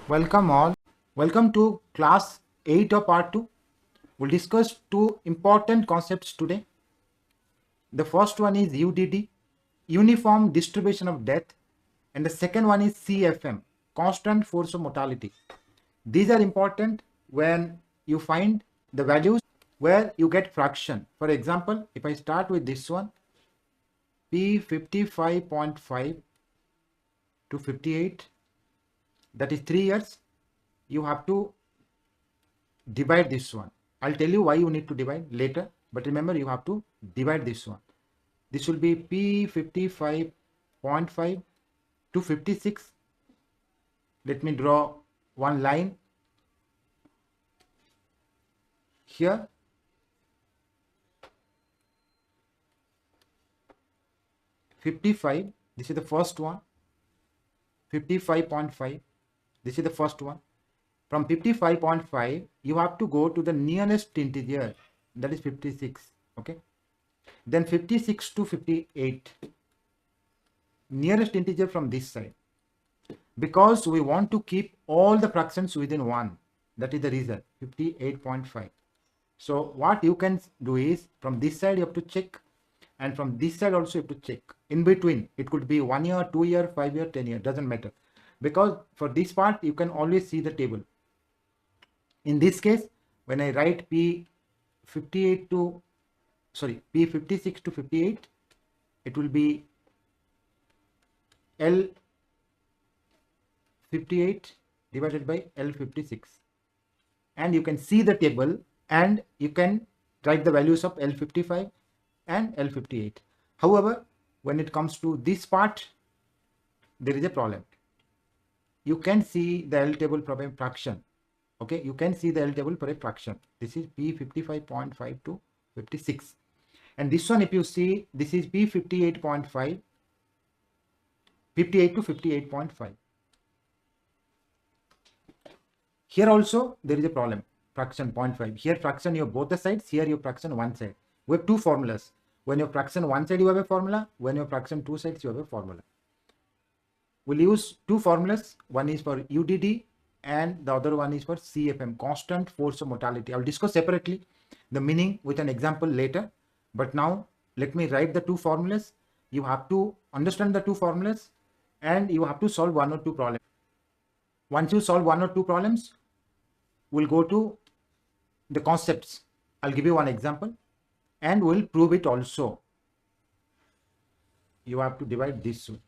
Welcome all. Welcome to class 8 of part 2. We'll discuss two important concepts today. The first one is UDD, Uniform Distribution of Death, and the second one is CFM, Constant Force of Mortality. These are important when you find the values where you get fraction. For example, if I start with this one, P55.5 to 58, that is 3 years, you have to divide this one. I'll tell you why you need to divide later, but remember you have to divide this one. This will be P55.5 to 56. Let me draw one line here. This is the first one. 55.5, this is the first one. From 55.5, you have to go to the nearest integer, that is 56. Okay. Then 56 to 58, nearest integer from this side. Because we want to keep all the fractions within 1. That is the reason, 58.5. So what you can do is, from this side you have to check, and from this side also you have to check. In between, it could be 1 year, 2 year, 5 year, 10 year, doesn't matter. Because for this part, you can always see the table. In this case, when I write P56 to 58, it will be L58 divided by L56. And you can see the table and you can write the values of L55 and L58. However, when it comes to this part, there is a problem. You can see the L table for a fraction. Okay, you can see the L table for a fraction. This is P55.5 to 56. And this one, if you see, this is P58.5, 58 to 58.5. Here also there is a problem, fraction 0.5. Here fraction you have both the sides, here you have fraction one side. We have two formulas. When you have fraction one side you have a formula, when you have fraction two sides you have a formula. We'll use two formulas, one is for UDD and the other one is for CFM, constant force of mortality. I will discuss separately the meaning with an example later, but now let me write the two formulas. You have to understand the two formulas and you have to solve one or two problems. Once you solve one or two problems, we'll go to the concepts. I'll give you one example and we'll prove it also. You have to divide this way.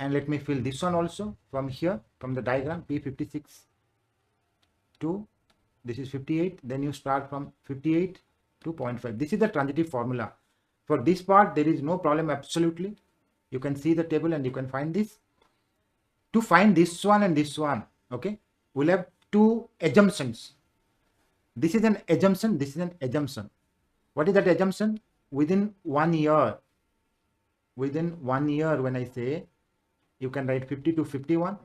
And let me fill this one also from here, from the diagram, P56 to, this is 58, then you start from 58 to 0.5. This is the transitive formula. For this part, there is no problem absolutely. You can see the table and you can find this. To find this one and this one, okay, we'll have two assumptions. This is an assumption, this is an assumption. What is that assumption? Within 1 year, when I say, you can write 50 to 51,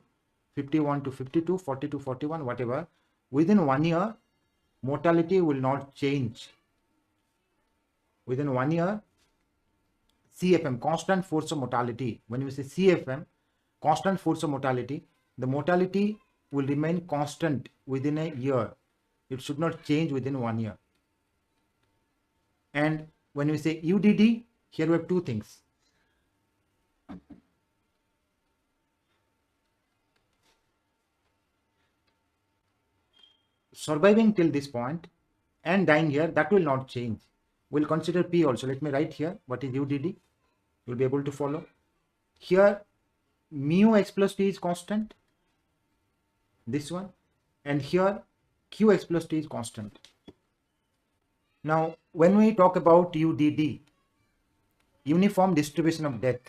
51 to 52, 40 to 41, whatever. Within 1 year, mortality will not change. Within 1 year, CFM, constant force of mortality. When you say CFM, constant force of mortality, the mortality will remain constant within a year. It should not change within 1 year. And when we say UDD, here we have two things. Surviving till this point and dying here, that will not change. We'll consider P also. Let me write here what is UDD. You'll be able to follow. Here, mu x plus t is constant. This one. And here, q x plus t is constant. Now, when we talk about UDD, uniform distribution of death,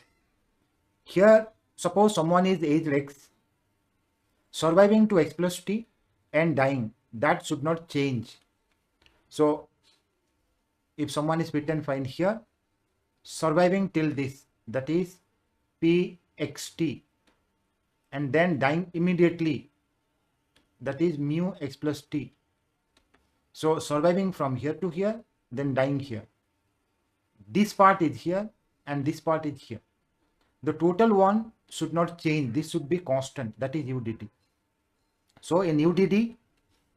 here, suppose someone is aged x, surviving to x plus t and dying, that should not change. So, if someone is fit and fine here, surviving till this, that is pxt, and then dying immediately, that is mu x plus t. So surviving from here to here, then dying here. This part is here and this part is here. The total one should not change. This should be constant. That is UDD. So in UDD,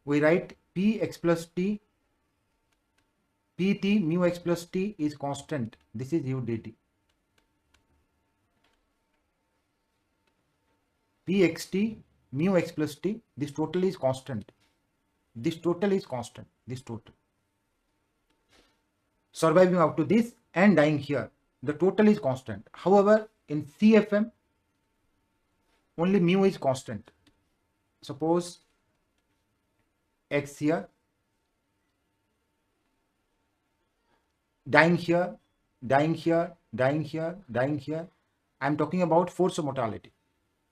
we write P x plus T, PT mu x plus T is constant. This is UDD. Pxt mu x plus T, this total is constant. This total is constant. This total. Surviving up to this and dying here, the total is constant. However, in CFM, only mu is constant. Suppose x here, dying here, dying here, dying here, dying here. I am talking about force of mortality.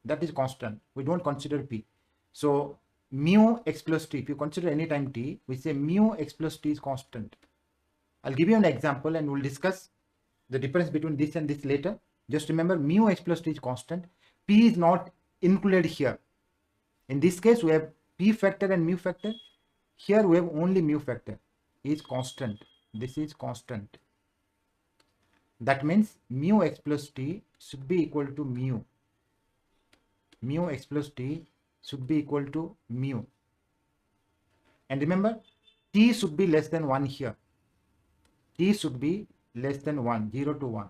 That is constant. We don't consider P. So mu x plus T, if you consider any time T, we say mu x plus T is constant. I'll give you an example and we'll discuss the difference between this and this later. Just remember mu x plus T is constant. P is not included here. In this case, we have P factor and mu factor. Here we have only mu factor is constant. This is constant. That means mu x plus T should be equal to mu. Mu x plus T should be equal to mu. And remember, T should be less than 1 here. T should be less than 1, 0 to 1.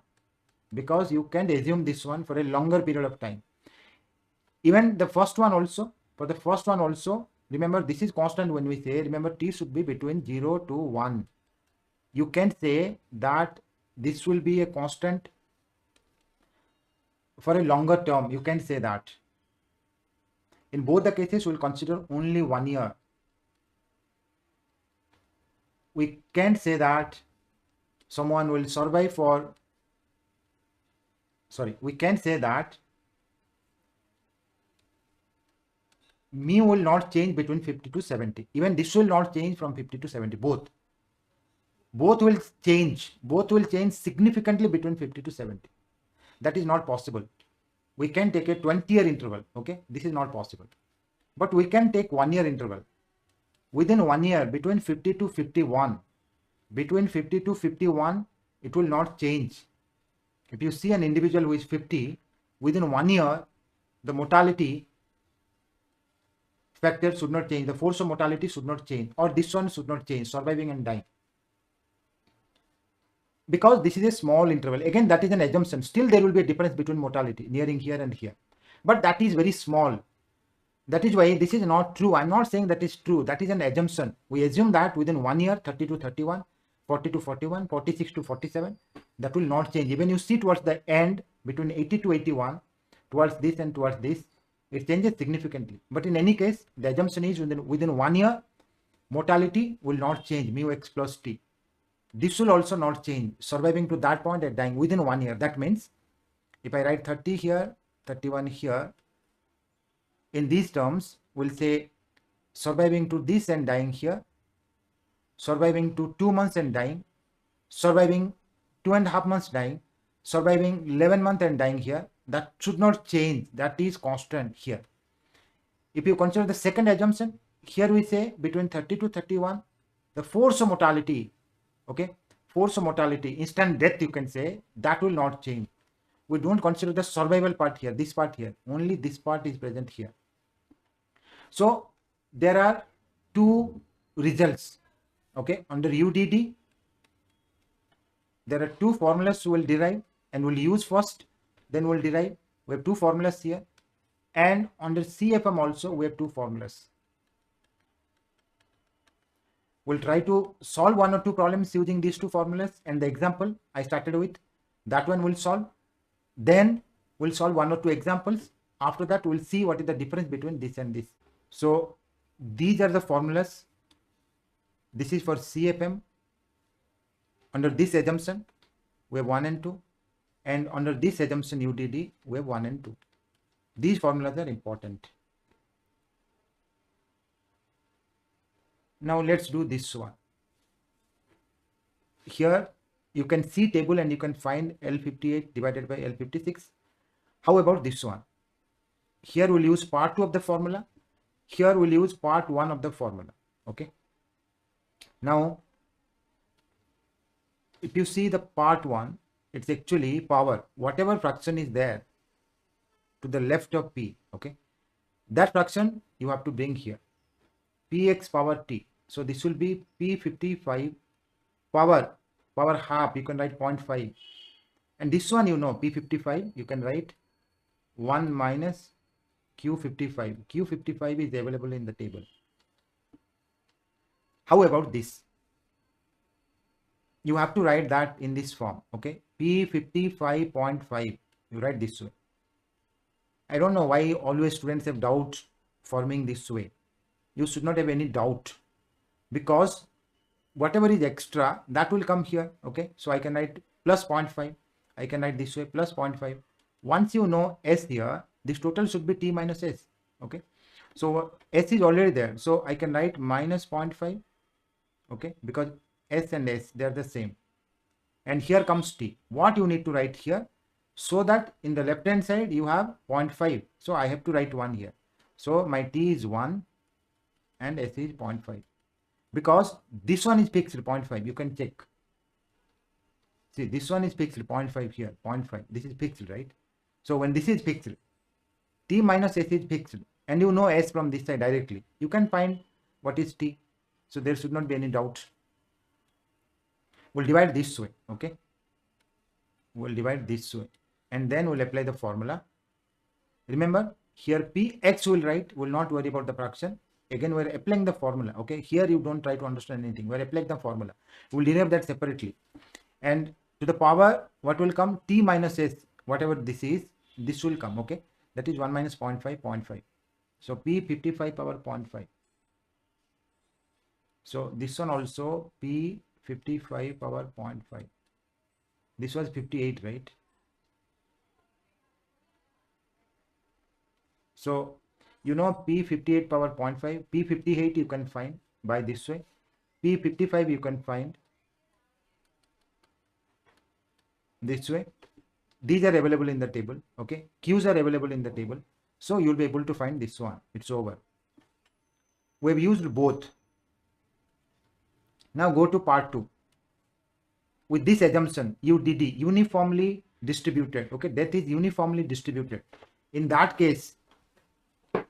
Because you can't assume this one for a longer period of time. Even the first one also, for the first one also, remember this is constant when we say, remember T should be between 0 to 1. You can say that this will be a constant for a longer term. You can say that. In both the cases, we'll consider only 1 year. We can't say that someone will survive for, we can say that mu will not change between 50 to 70. Even this will not change from 50 to 70, both. Both will change significantly between 50 to 70. That is not possible. We can take a 20-year interval, okay? This is not possible. But we can take 1 year interval. Within 1 year, between 50 to 51, between 50 to 51, it will not change. If you see an individual who is 50, within 1 year, the mortality factor should not change. The force of mortality should not change, or this one should not change, surviving and dying. Because this is a small interval. Again, that is an assumption. Still, there will be a difference between mortality nearing here and here. But that is very small. That is why this is not true. I'm not saying that is true. That is an assumption. We assume that within 1 year, 30 to 31, 40 to 41, 46 to 47, that will not change. Even you see towards the end, between 80 to 81, towards this and towards this, it changes significantly. But in any case, the assumption is within 1 year, mortality will not change, mu x plus T. This will also not change, surviving to that point and dying within 1 year. That means if I write 30 here, 31 here, in these terms, we'll say surviving to this and dying here, surviving to 2 months and dying, surviving 2.5 months dying, surviving 11 months and dying here. That should not change. That is constant here. If you consider the second assumption, here we say between 30 to 31, the force of mortality, okay, force of mortality, instant death, you can say, that will not change. We don't consider the survival part here, this part here, only this part is present here. So there are two results, okay, under UDD. There are two formulas we will derive and we'll use first, then we'll derive. We have two formulas here, and under CFM also we have two formulas. We'll try to solve one or two problems using these two formulas, and the example I started with, that one we'll solve. Then we'll solve one or two examples. After that, we'll see what is the difference between this and this. So these are the formulas. This is for CFM. Under this assumption, we have 1 and 2. And under this assumption UDD, we have 1 and 2. These formulas are important. Now let's do this one. Here you can see table and you can find L58 divided by L56. How about this one? Here we'll use part 2 of the formula. Here we'll use part 1 of the formula. Okay. Now, if you see the part 1, it's actually power. Whatever fraction is there, to the left of p. Okay, that fraction you have to bring here, px power t. So this will be p55 power half, you can write 0.5, and this one, you know, p55 you can write 1 minus q55. Q55 is available in the table. How about this? You have to write that in this form. Okay, p55.5, you write this way. I don't know why always students have doubt forming this way. You should not have any doubt, because whatever is extra, that will come here. Okay, so I can write plus 0.5. I can write this way, plus 0.5. Once you know s here, this total should be t minus s. Okay, so s is already there, so I can write minus 0.5. Okay, because s and s, they are the same. And here comes t. What you need to write here, so that in the left hand side you have 0.5. So I have to write 1 here. So my t is 1 and s is 0.5. Because this one is fixed 0.5. You can check. See, this one is fixed 0.5 here, 0.5. This is fixed, right? So when this is fixed, t minus s is fixed, and you know s from this side directly. You can find what is t. So there should not be any doubt. We'll divide this way. Okay, we'll divide this way, and then we'll apply the formula. Remember, here px will write, will not worry about the fraction. Again, we're applying the formula. Okay, here you don't try to understand anything. We're applying the formula. We'll derive that separately. And to the power, what will come? T minus s, whatever this is, this will come. Okay, that is 1 minus 0.5, 0.5. So p55 power 0.5. So this one also p55 power 0.5. This was 58, right? So you know p58 power 0.5, p58 you can find by this way, p55 you can find this way. These are available in the table. Okay, q's are available in the table, so you'll be able to find this one. It's over. We've used both. Now go to part 2. With this assumption, UDD, uniformly distributed. Okay, that is uniformly distributed. In that case,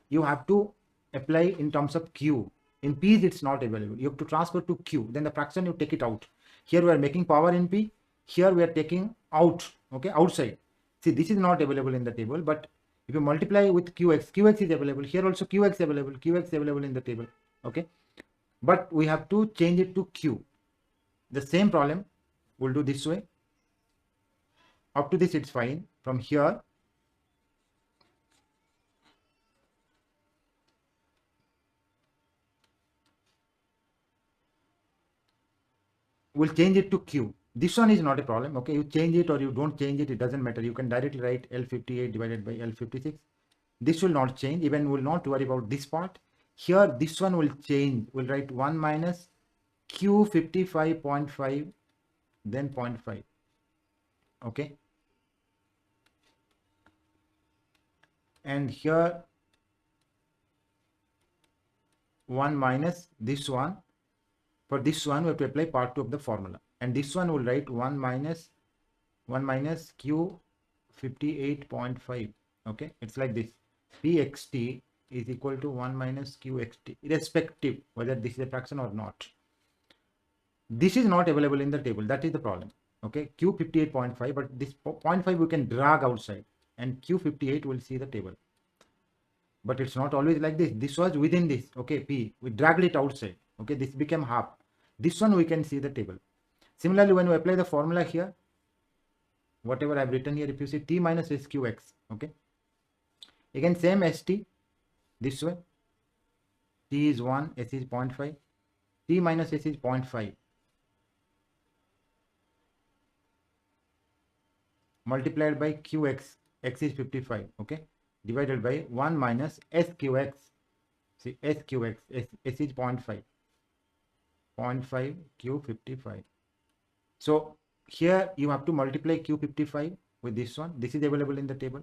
you have to apply in terms of q. In p's it's not available. You have to transfer to q. Then the fraction you take it out. Here we are making power in p. Here we are taking out. Okay, outside. See, this is not available in the table, but if you multiply with qx, qx is available. Here also qx available. Qx available in the table. Okay, but we have to change it to q. The same problem we'll do this way. Up to this it's fine. From here, we'll change it to q. This one is not a problem. Okay, you change it or you don't change it, it doesn't matter. You can directly write L58 divided by L56. This will not change. Even will not worry about this part. Here this one will change. We'll write 1 minus q55.5, then 0.5. Okay, and here 1 minus this one. For this one we have to apply part 2 of the formula, and this one will write 1 minus q 58.5. okay, it's like this. pxt is equal to 1 minus qxt, irrespective whether this is a fraction or not. This is not available in the table. That is the problem. Okay, q 58.5, but this 0.5 we can drag outside, and q58 will see the table. But it's not always like this. This was within this. Okay, p, we dragged it outside. Okay, this became half. This one we can see the table. Similarly, when we apply the formula here, whatever I've written here, if you see t minus sqx, okay, again same st this way. T is 1, s is 0.5, t minus s is 0.5, multiplied by qx, x is 55, okay, divided by 1 minus sqx. See, sqx, s is 0.5, 0.5 q55. So here you have to multiply q55 with this one. This is available in the table.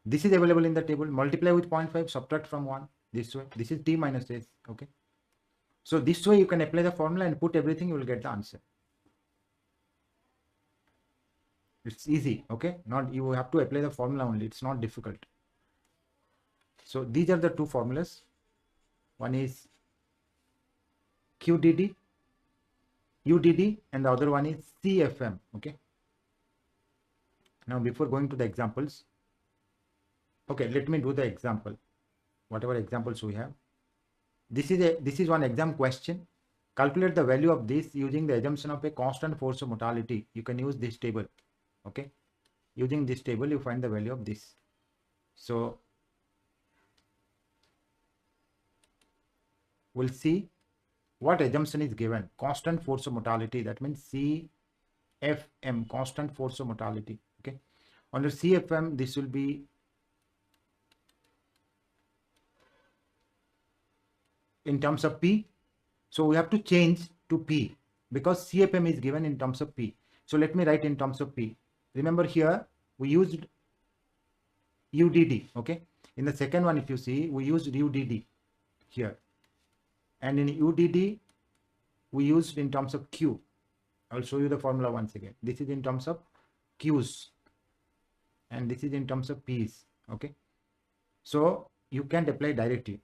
This is available in the table. Multiply with 0.5, subtract from 1 this way. This is t minus s. Okay, so this way you can apply the formula and put everything, you will get the answer. It's easy. Okay, not you have to apply the formula only. It's not difficult. So these are the two formulas. One is QDD, UDD, and the other one is CFM. Okay. Now before going to the examples, okay, let me do the example. Whatever examples we have. This is one exam question. Calculate the value of this using the assumption of a constant force of mortality. You can use this table. Okay. Using this table, you find the value of this. So we'll see what assumption is given. Constant force of mortality. That means CFM, constant force of mortality. Okay. Under CFM, this will be in terms of P. So we have to change to P because CFM is given in terms of P. So let me write in terms of P. Remember here we used UDD. Okay. In the second one, if you see, we used UDD here. And in UDD, we used in terms of Q. I'll show you the formula once again. This is in terms of Qs. And this is in terms of Ps. Okay. So you can't apply directly.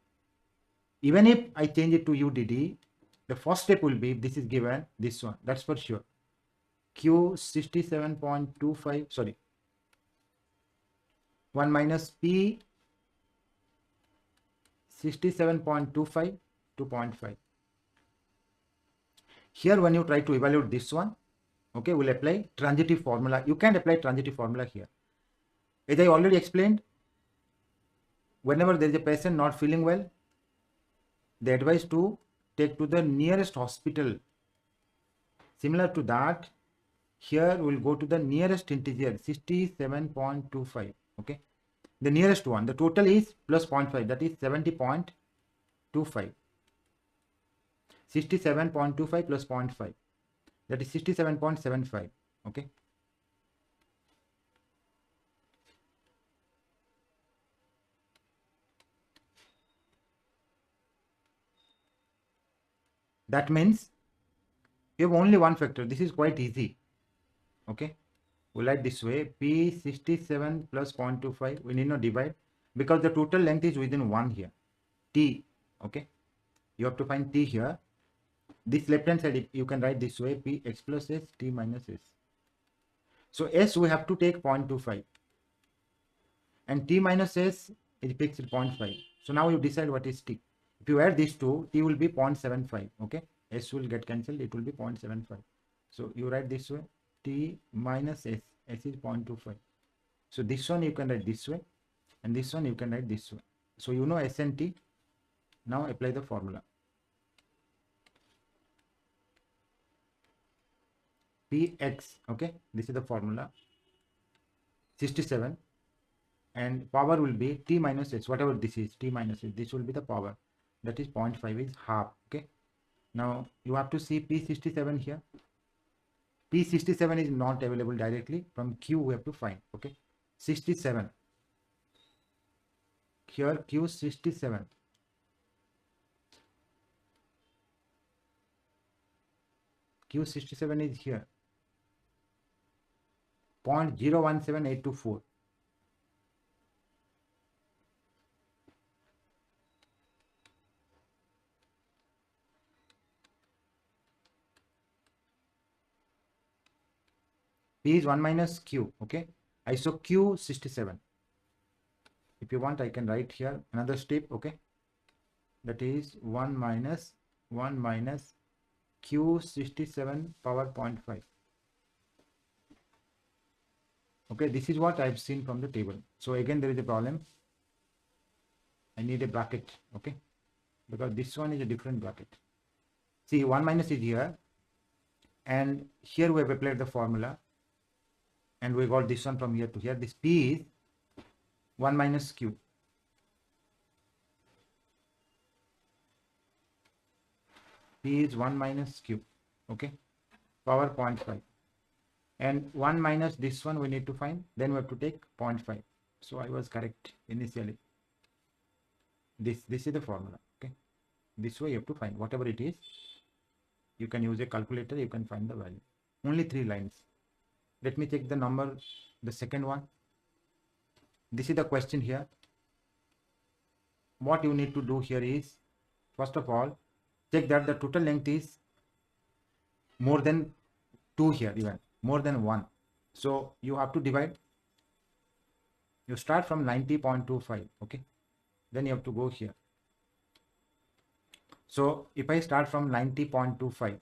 Even if I change it to UDD, the first step will be, this is given, this one, that's for sure. Q 67.25, sorry, 1 minus P 67.25 to 0.5. Here when you try to evaluate this one, okay, we'll apply transitive formula. You can't apply transitive formula here. As I already explained, whenever there is a patient not feeling well, they advise to take to the nearest hospital. Similar to that, here we'll go to the nearest integer, 67.25. Okay, the nearest one. The total is plus 0.5, that is 70.25. 67.25 plus 0.5, that is 67.75. Okay. That means you have only one factor. This is quite easy. Okay. We'll write this way, P67 plus 0.25. We need not divide because the total length is within 1 here. T. Okay. You have to find T here. This left hand side, you can write this way, P x plus S, T minus S. So S we have to take 0.25. And T minus S is fixed at 0.5. So now you decide what is T. If you add these two, T will be 0.75. Okay. S will get cancelled. It will be 0.75. So you write this way, T minus S. S is 0.25. So this one you can write this way. And this one you can write this way. So you know S and T. Now apply the formula. Px. Okay. This is the formula. 67. And power will be T minus S. Whatever this is, T minus S. This will be the power. That is 0.5 is half. Okay. Now you have to see P67 here. P67 is not available directly. From Q we have to find. Okay. 67. Here Q67. Q67 is here. 0.017824. P is 1 minus Q. Okay. I saw Q67. If you want, I can write here another step. Okay. That is 1 minus Q67 power 0.5. Okay. This is what I've seen from the table. So again, there is a problem. I need a bracket. Okay. Because this one is a different bracket. See, 1 minus is here. And here we have applied the formula. And we got this one from here to here. This P is 1 minus Q. P is 1 minus Q. Okay. Power 0.5. And 1 minus this one we need to find. Then we have to take 0.5. So I was correct initially. This is the formula. Okay. This way you have to find whatever it is. You can use a calculator. You can find the value. Only 3 lines. Let me check the number, the second one. This is the question here. what you need to do here is, first of all, check that the total length is more than 2 here, even more than 1. So you have to divide. You start from 90.25, okay, then you have to go here. So if I start from 90.25,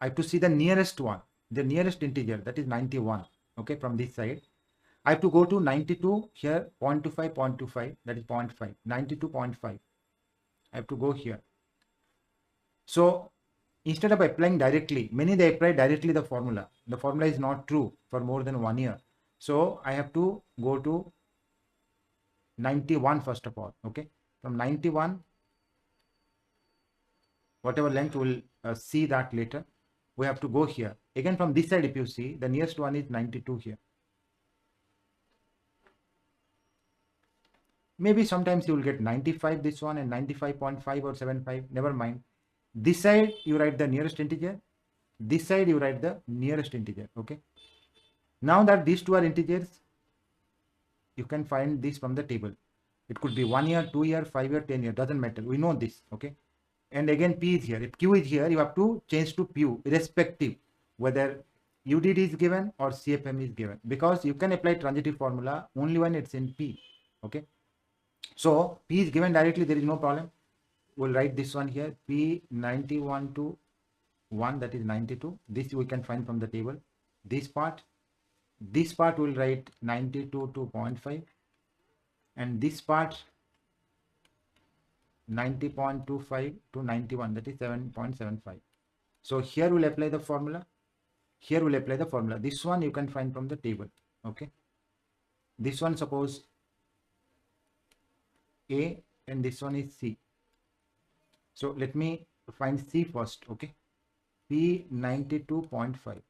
I have to see the nearest one, the nearest integer, that is 91, okay, from this side. I have to go to 92 here, 0.25, that is 0.5, 92.5. I have to go here. So instead of applying directly, many they apply directly the formula. The formula is not true for more than 1 year. So I have to go to 91 first of all, okay. From 91, whatever length, we'll see that later. We have to go here. Again from this side, if you see, the nearest one is 92 here. Maybe sometimes you will get 95 this one and 95.5 or 75, never mind. This side you write the nearest integer, this side you write the nearest integer, okay. Now that these two are integers, you can find this from the table. It could be 1 year, 2 year, 5 year, 10 year, doesn't matter, we know this, okay. And again p is here. If q is here, you have to change to q irrespective whether UDD is given or CFM is given, because you can apply transitive formula only when it's in p, okay. So p is given directly, there is no problem. We'll write this one here, p 91 to 1, that is 92. This we can find from the table. This part we'll write 92 to 0.5, and this part 90.25 to 91, that is 7.75. So here we'll apply the formula. Here we'll apply the formula. This one you can find from the table, okay. This one suppose A and this one is C. So let me find C first, okay. P 92.5,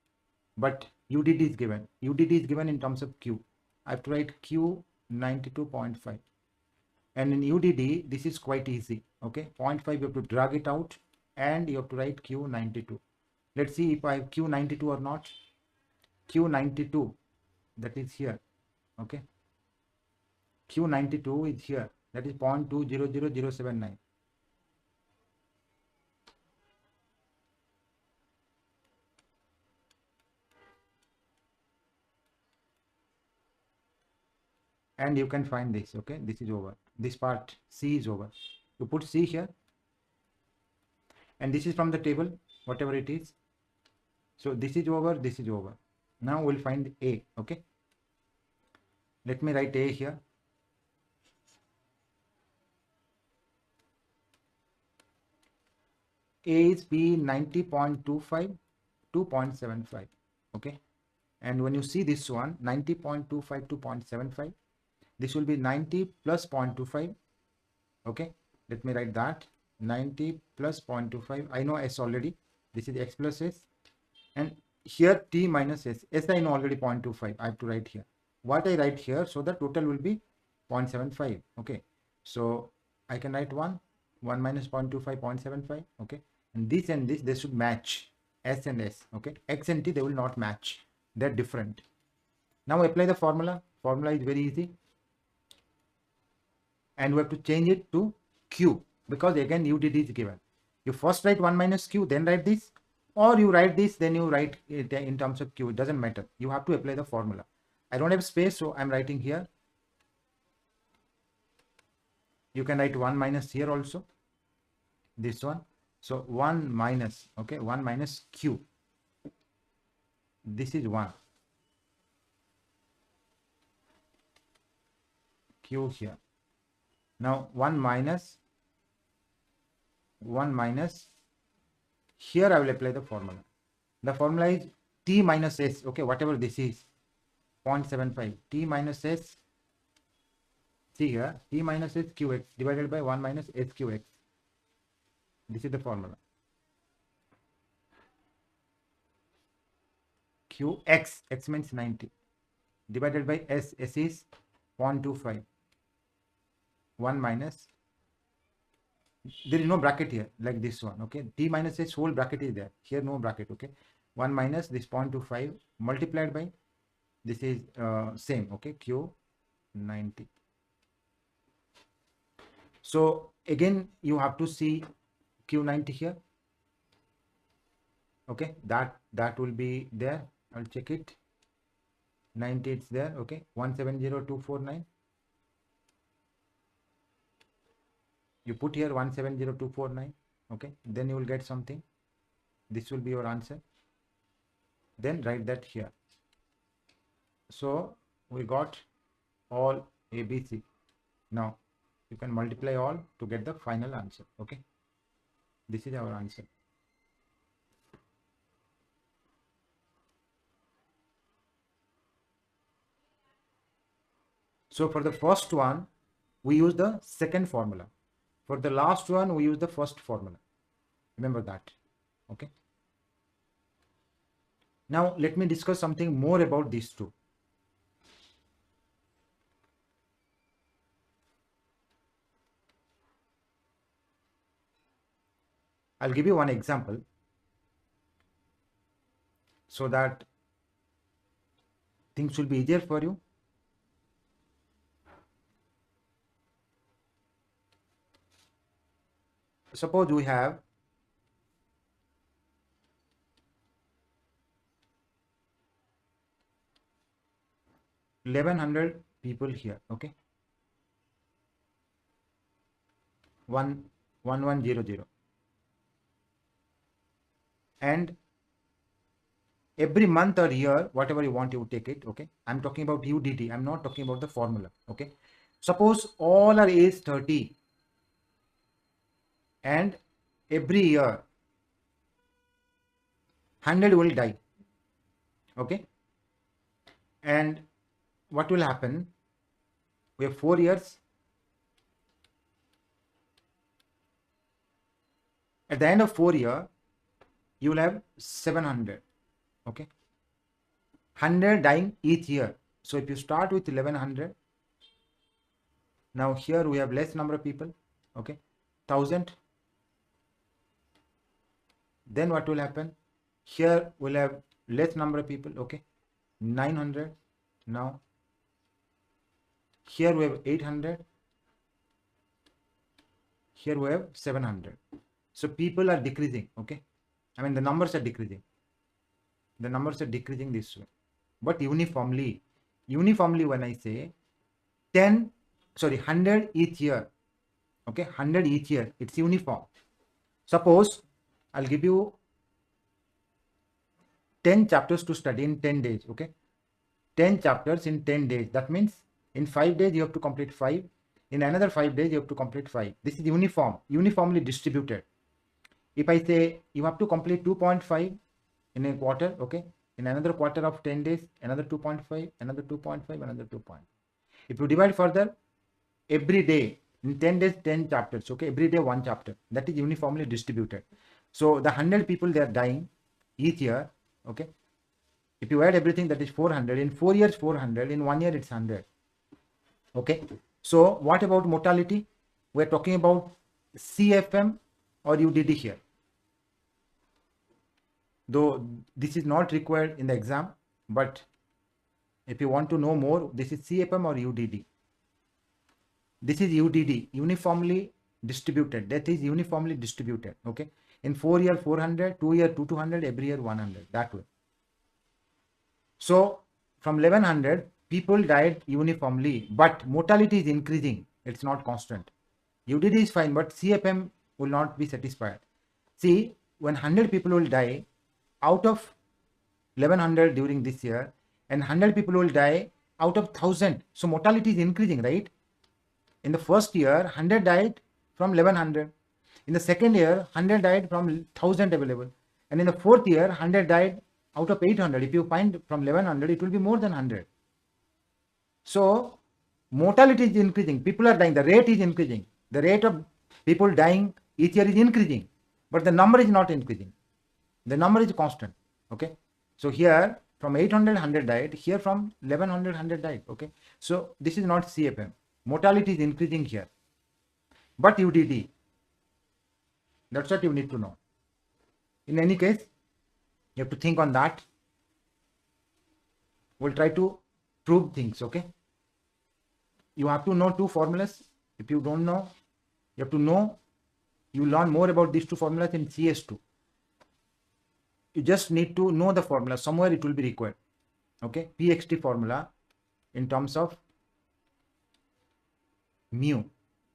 but UDD is given. UDD is given in terms of Q. I have to write Q 92.5. And in UDD, this is quite easy, okay. 0.5 you have to drag it out and you have to write Q 92. Let's see if I have Q 92 or not. Q 92, that is here, okay. Q 92 is here, that is 0.200079. And you can find this, okay. This is over. This part C is over. You put C here, and this is from the table, whatever it is. So this is over, this is over. Now we'll find A, okay. Let me write A here. A is P 90.25 to 0.75, okay. And when you see this one 90.25 to 0.75, this will be 90 plus 0.25, okay. Let me write that 90 plus 0.25. I know S already. This is X plus S, and here T minus S. S I know already 0.25. I have to write here. What I write here, so the total will be 0.75, okay. So I can write 1 minus 0.25, 0.75, okay. And this they should match, S and S, okay. X and T, they will not match, they're different. Now apply the formula. Formula is very easy, and we have to change it to Q, because again UDD is given. You first write 1 minus Q, then write this, or you write this, then you write it in terms of Q. It doesn't matter. You have to apply the formula. I don't have space, so I'm writing here. You can write 1 minus here also, this one. So 1 minus, okay, 1 minus Q. This is 1. Q here. Now 1 minus, here I will apply the formula. The formula is T minus S, okay, whatever this is, 0.75. T minus S, see here, T minus S QX divided by 1 minus SQX. This is the formula. QX, X means 90, divided by S, S is 0.25. 1 minus, there is no bracket here like this one, okay. T minus S whole bracket is there, here no bracket, okay. 1 minus this 0.25 multiplied by, this is same, okay, Q 90. So again, you have to see Q90 here. Okay, that will be there. I'll check it. 90, it's there. Okay, 170249. You put here 170249. Okay, then you will get something. This will be your answer. Then write that here. So we got all ABC. Now you can multiply all to get the final answer. Okay, this is our answer. So for the first one, we use the second formula. For the last one, we use the first formula. Remember that. Okay. Now let me discuss something more about these two. I'll give you one example so that things will be easier for you. Suppose we have 1100 people here. Okay, 1100, and every month or year, whatever you want, you take it. Okay, I'm talking about UDD. I'm not talking about the formula. Okay, suppose all are age 30 and every year 100 will die. Okay, and what will happen? We have 4 years. At the end of 4 years, you will have 700. Okay, 100 dying each year. So if you start with 1100, now here we have less number of people. Okay, 1000. Then what will happen? Here we'll have less number of people. Okay, 900. Now here we have 800. Here we have 700. So people are decreasing. Okay, I mean the numbers are decreasing. The numbers are decreasing this way, but uniformly when I say 100 each year. Okay, 100 each year, it's uniform. Suppose I'll give you 10 chapters to study in 10 days. Okay, 10 chapters in 10 days. That means in 5 days you have to complete 5. In another 5 days you have to complete 5. This is uniformly distributed. If I say you have to complete 2.5 in a quarter, okay, in another quarter of 10 days, another 2.5, another 2.5, another 2.5. If you divide further, every day in 10 days 10 chapters. Okay, every day one chapter. That is uniformly distributed. So the 100 people, they are dying each year. Okay, if you add everything, that is 400. In 4 years 400, in 1 year it's 100. Okay, so what about mortality? We're talking about CFM or UDD here, though this is not required in the exam, but if you want to know more, this is CFM or UDD. This is UDD, uniformly distributed. That is uniformly distributed. Okay, in 4 year 400, 2 year 200, every year 100, that way. So from 1100, people died uniformly, but mortality is increasing. It's not constant. UDD is fine, but CFM will not be satisfied. See, when 100 people will die out of 1100 during this year, and 100 people will die out of 1000. So mortality is increasing, right? In the first year, 100 died from 1100. In the second year, 100 died from 1000 available. And in the fourth year, 100 died out of 800. If you find from 1100, it will be more than 100. So mortality is increasing. People are dying. The rate is increasing. The rate of people dying each year is increasing, but the number is not increasing. The number is constant. Okay. So here from 800, 100 died. Here from 1100, 100 died. Okay. So this is not CFM. Mortality is increasing here, but UDD. That's what you need to know. In any case, you have to think on that. We'll try to prove things. Okay. You have to know two formulas. If you don't know, You have to know, you learn more about these two formulas in CS2. You just need to know the formula, somewhere it will be required. Okay, pxt formula in terms of mu,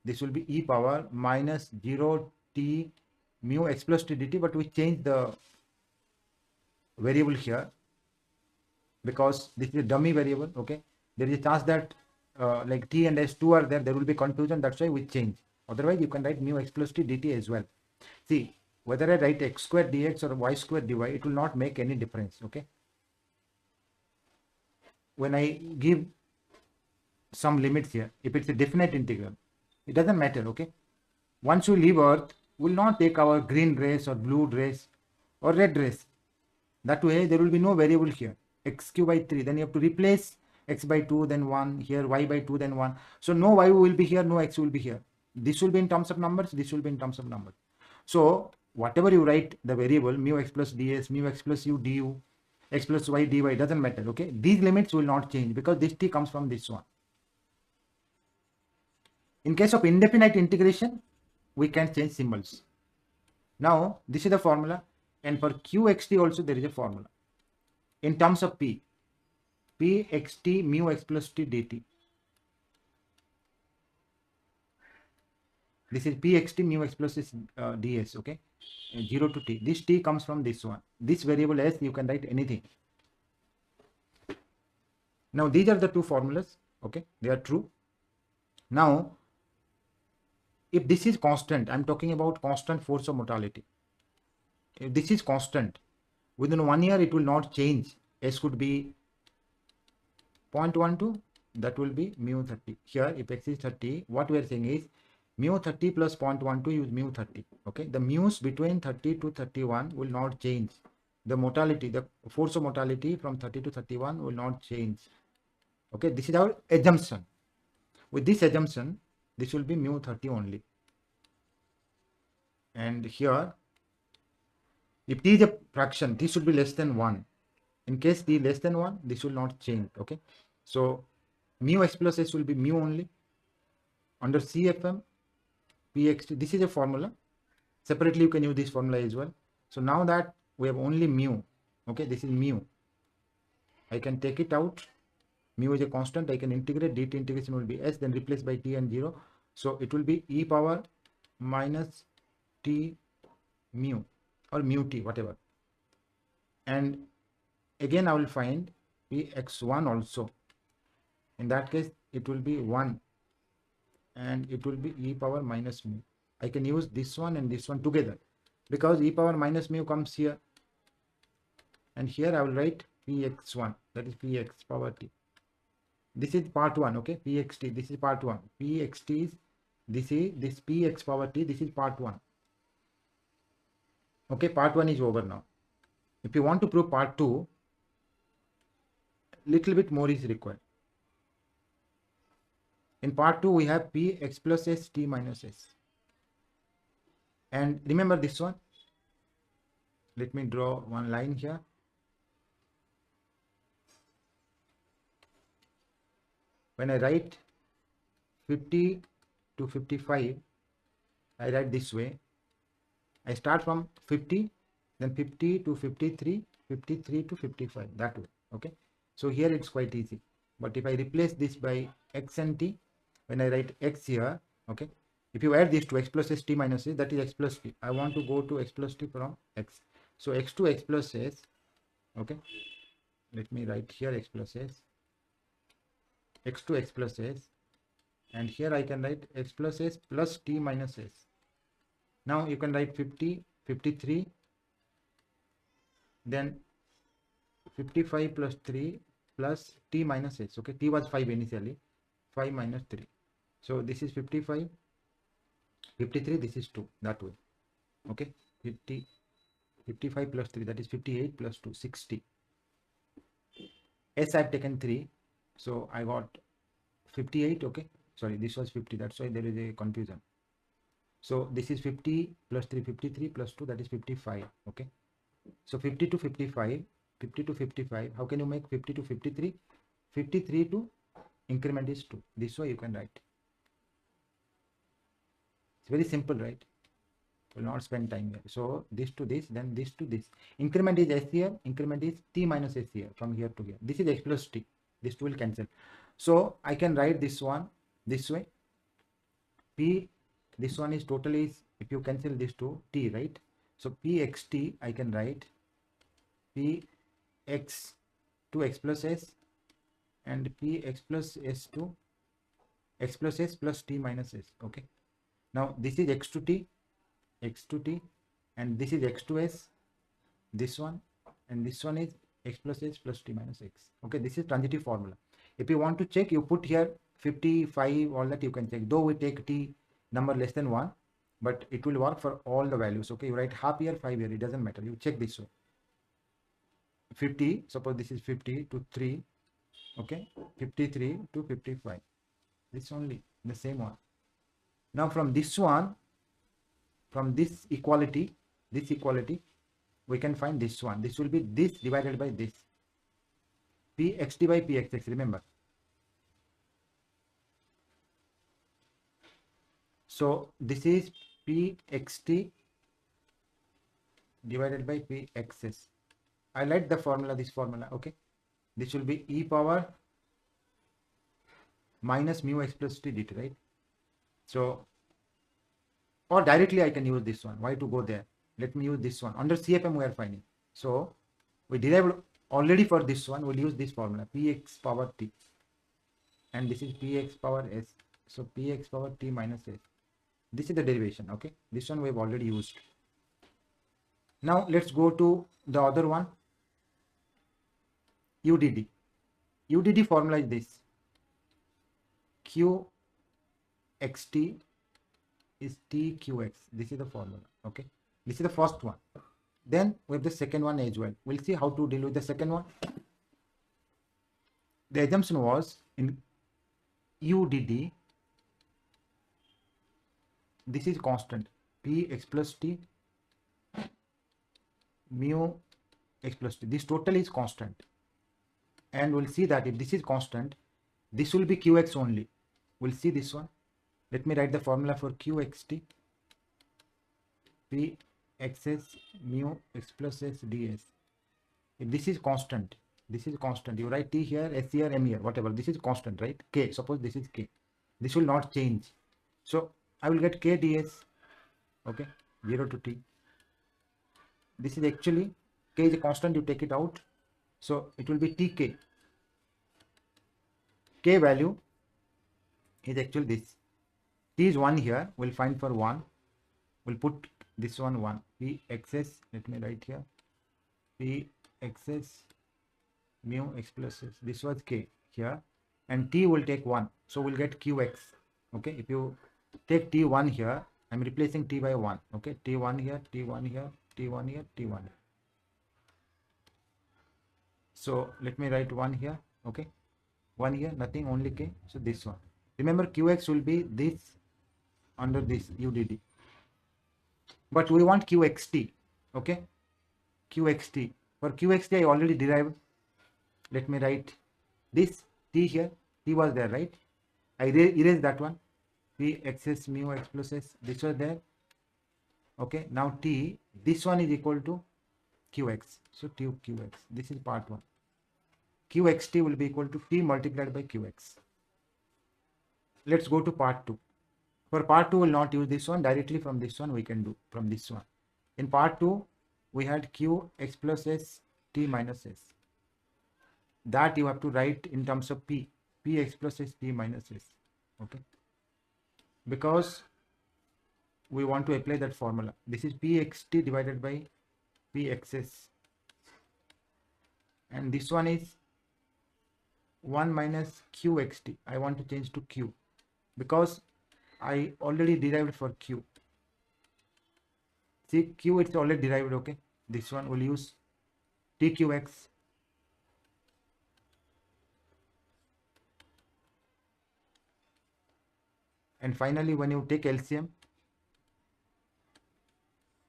this will be e power minus 0 t mu x plus t dt, but we change the variable here because this is a dummy variable. Okay, there is a chance that like t and s2 are there will be confusion, that's why we change. Otherwise you can write mu x plus t dt as well. See, whether I write x square dx or y square dy, it will not make any difference. Okay, when I give some limits here, if it's a definite integral, it doesn't matter. Okay, once you leave earth, we'll not take our green rays or blue rays or red rays. That way there will be no variable here, x cube by 3, then you have to replace x by 2 then 1, here y by 2 then 1. So no y will be here, no x will be here. This will be in terms of numbers, this will be in terms of numbers. So whatever you write the variable mu x plus ds, mu x plus u du, x plus y dy, doesn't matter. Okay, these limits will not change because this t comes from this one. In case of indefinite integration, we can change symbols. Now this is the formula, and for qxt also there is a formula in terms of p xt mu x plus t dt. This is p xt mu x plus ds. Okay, 0 to t, this t comes from this one, this variable s you can write anything. Now these are the two formulas. Okay, they are true. Now if this is constant, I'm talking about constant force of mortality. If this is constant, within 1 year it will not change. S could be 0.12, that will be mu 30. Here if x is 30, what we are saying is mu 30 plus 0.12 is mu 30. Okay, the mu's between 30 to 31 will not change. The mortality, the force of mortality from 30 to 31 will not change. Okay, this is our assumption. With this assumption, this will be mu 30 only. And here, if t is a fraction, this should be less than 1. In case t less than 1, this will not change. Okay, so mu x plus s will be mu only. Under CFM, pxt, this is a formula. Separately, you can use this formula as well. So now that we have only mu, okay, this is mu. I can take it out. Mu is a constant. I can integrate. Dt integration will be s, then replace by t and 0. So it will be e power minus t mu or mu t, whatever. And again, I will find px1 also. In that case, it will be 1. And it will be e power minus mu. I can use this one and this one together because e power minus mu comes here, and here I will write px1, that is px power t. This is part 1. Okay, pxt, this is part 1. Pxt is this px power t, this is part 1. Okay, part 1 is over now. If you want to prove part 2, little bit more is required. In part 2, we have px plus s t minus s. And remember this one. Let me draw one line here. When I write 50 to 55, I write this way. I start from 50, then 50 to 53, 53 to 55, that way. Okay, so here it's quite easy. But if I replace this by x and t, when I write x here, okay, if you add this to x plus s t minus s, that is x plus t. I want to go to x plus t from x. So x to x plus s, okay, let me write here x plus s, x to x plus s, and here I can write x plus s plus t minus s. Now you can write 50, 53, then 55 plus 3 plus t minus s. Okay, t was 5 initially, 5 minus 3. So this is 55, 53, this is 2, that way. Okay, 50, 55 plus 3, that is 58 plus 2, 60. S I have taken 3, so I got 58. Okay, sorry, this was 50, that's why there is a confusion. So this is 50 plus 3, 53 plus 2, that is 55. Okay, so 50 to 55, 50 to 55, how can you make 50 to 53? 53 to increment is 2. This way you can write. It's very simple, right? Will not spend time here. So this to this, then this to this. Increment is s here, increment is t minus s here, from here to here. This is x plus t. This two will cancel. So I can write this one this way. P, this one is total is, if you cancel this to t, right? So p x t, I can write p x to x plus s and p x plus s to x plus s plus t minus s. Okay. Now this is x to t, and this is x to s, this one, and this one is x plus s plus t minus x. Okay, this is transitive formula. If you want to check, you put here 55, all that you can check. Though we take t number less than 1, but it will work for all the values. Okay, you write half year, 5 year, it doesn't matter. You check this way. 50, suppose this is 50 to 3, okay, 53 to 55. This only, the same one. Now from this one, from this equality, we can find this one. This will be this divided by this. Pxt by pxx, remember. So this is pxt divided by pxs. I like the formula, this formula, okay. This will be e power minus mu x plus t dt, right? So, or directly I can use this one. Why to go there? Let me use this one. Under CFM we are finding. So we derived already for this one. We'll use this formula, px power t, and this is px power s. So px power t minus s. This is the derivation. Okay, this one we have already used. Now let's go to the other one, UDD. UDD formula is this: q xt is t qx. This is the formula. Okay, this is the first one. Then we have the second one as well. We'll see how to deal with the second one. The assumption was in UDD, this is constant, p x plus t mu x plus t. This total is constant, and we'll see that if this is constant, this will be qx only. We'll see this one. Let me write the formula for qxt. P xs mu x plus s ds. If this is constant, you write t here, s here, m here, whatever. This is constant, right? K, suppose this is k. This will not change. So I will get k ds, okay, 0 to t. This is actually, k is a constant, you take it out. So it will be tk. K value is actually this. T is 1 here, we'll find for 1. We'll put this one 1. P xs, let me write here. P xs mu x plus s. This was k here. And t will take 1. So we'll get qx. Okay, if you take t1 here, I'm replacing t by 1. Okay, t1 here, t1 here, t1 here, t1 here. So let me write 1 here. Okay, 1 here, nothing, only k. So this one. Remember, qx will be this under this UDD. But we want qxt. Okay, qxt. For qxt, I already derived. Let me write this t here. T was there, right? I erase that one. P xs mu x plus s. This was there. Okay, now t, this one is equal to qx. So t qx. This is part 1. Qxt will be equal to t multiplied by qx. Let's go to part 2. For part 2, we will not use this one. Directly from this one, we can do from this one. In part 2, we had q x plus s t minus s. That you have to write in terms of p x plus s t minus s. Okay, because we want to apply that formula. This is pxt divided by pxs, and this one is 1 minus qxt. I want to change to q because I already derived for q. See, q it's already derived. Okay, this one will use tqx. And finally, when you take LCM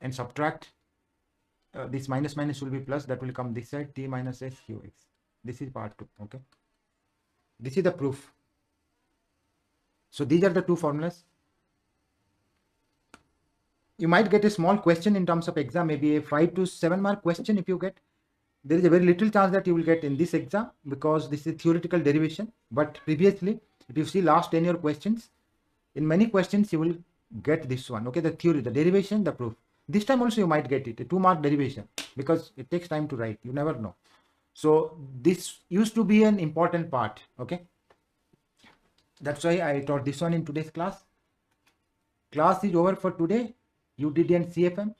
and subtract, this minus minus will be plus, that will come this side, t minus s qx. This is part 2. Okay, this is the proof. So these are the two formulas. You might get a small question in terms of exam, maybe a 5 to 7 mark question. If you get, there is a very little chance that you will get in this exam, because this is theoretical derivation. But previously, if you see last 10 year questions, in many questions you will get this one, okay, the theory, the derivation, the proof. This time also you might get it, a 2 mark derivation, because it takes time to write, you never know. So this used to be an important part, okay. That's why I taught this one in today's class. Class is over for today, UDD and CFM.